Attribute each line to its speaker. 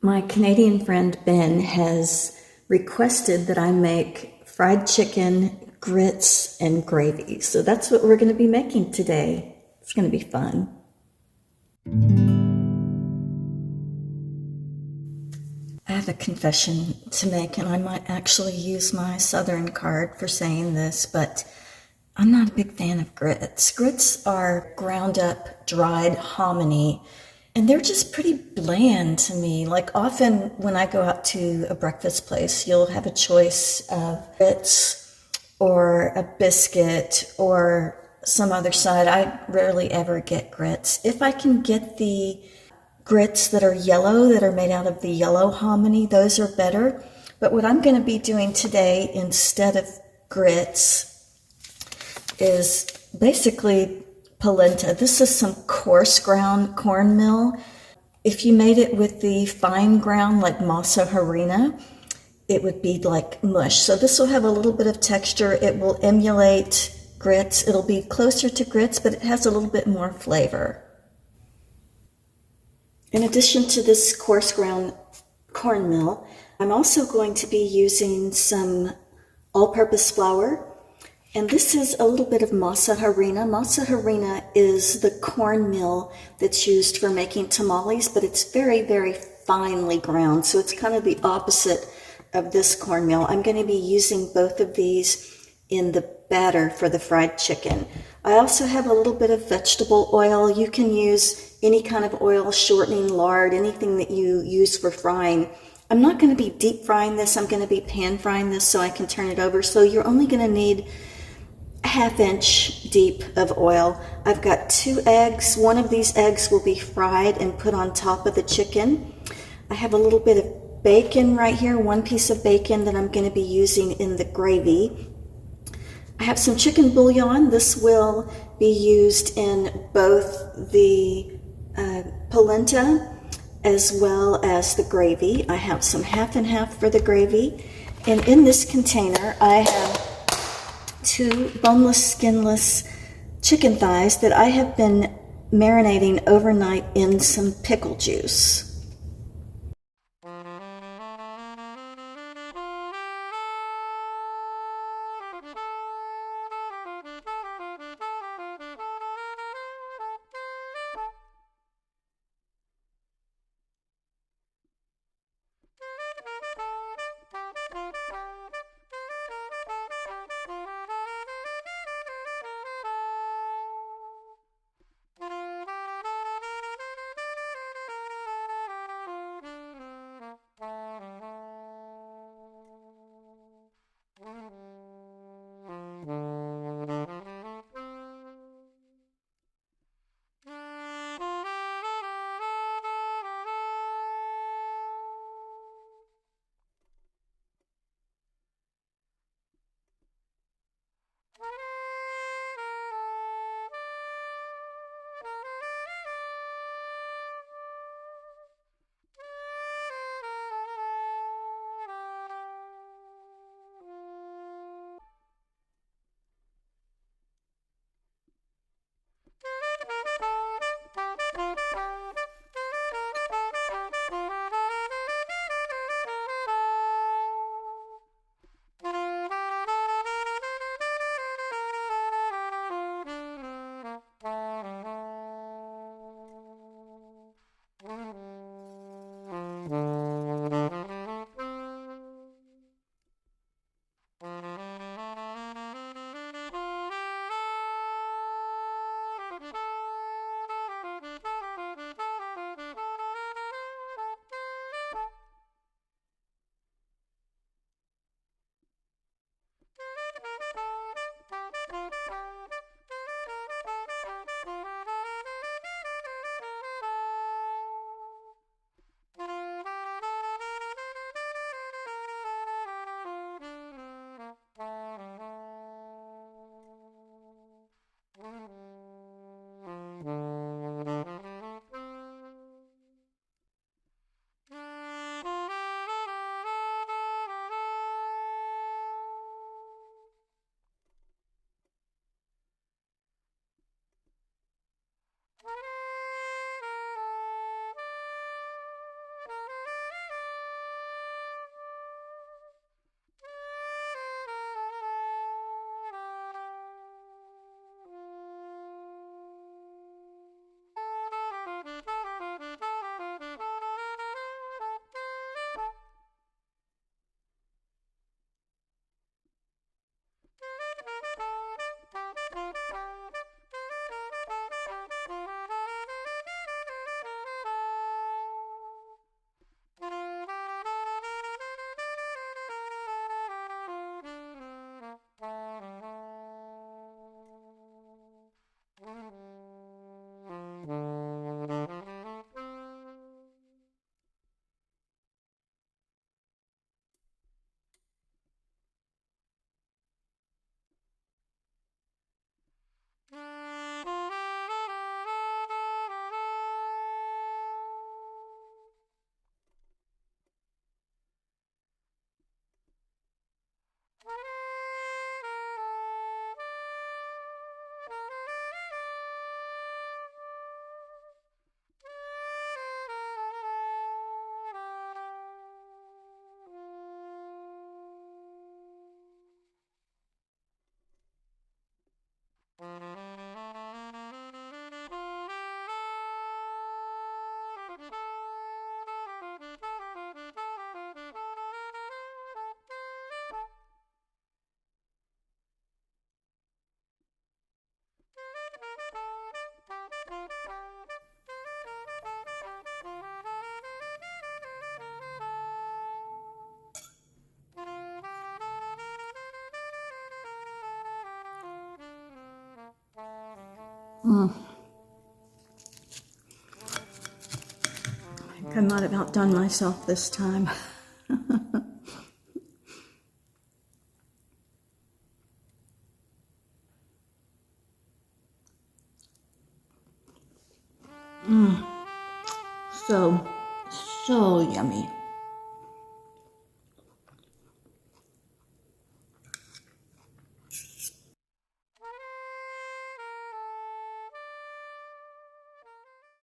Speaker 1: My Canadian friend Ben has requested that I make fried chicken, grits, and gravy. So that's what we're going to be making today. It's going to be fun. I have a confession to make, and I might actually use my Southern card for saying this, but I'm not a big fan of grits. Grits are ground up, dried hominy, and they're just pretty bland to me. Like often when I go out to a breakfast place, you'll have a choice of grits or a biscuit or some other side. I rarely ever get grits. If I can get the grits that are yellow, that are made out of the yellow hominy, those are better. But what I'm going to be doing today instead of grits is basically polenta. This is some coarse ground cornmeal. If you made it with the fine ground like masa harina, it would be like mush. So this will have a little bit of texture. It will emulate grits. It'll be closer to grits, but it has a little bit more flavor. In addition to this coarse ground cornmeal, I'm also going to be using some all-purpose flour. And this is a little bit of masa harina. Masa harina is the cornmeal that's used for making tamales, but it's very, very finely ground. So it's kind of the opposite of this cornmeal. I'm going to be using both of these in the batter for the fried chicken. I also have a little bit of vegetable oil. You can use any kind of oil, shortening, lard, anything that you use for frying. I'm not going to be deep frying this. I'm going to be pan frying this so I can turn it over. So you're only going to need a ½ inch deep of oil. I've got 2 eggs. One of these eggs will be fried and put on top of the chicken. I have a little bit of bacon right here, 1 piece of bacon that I'm going to be using in the gravy. I have some chicken bouillon. This will be used in both the polenta as well as the gravy. I have some half and half for the gravy. And in this container, I have 2 boneless, skinless chicken thighs that I have been marinating overnight in some pickle juice. I might have outdone myself this time. So yummy.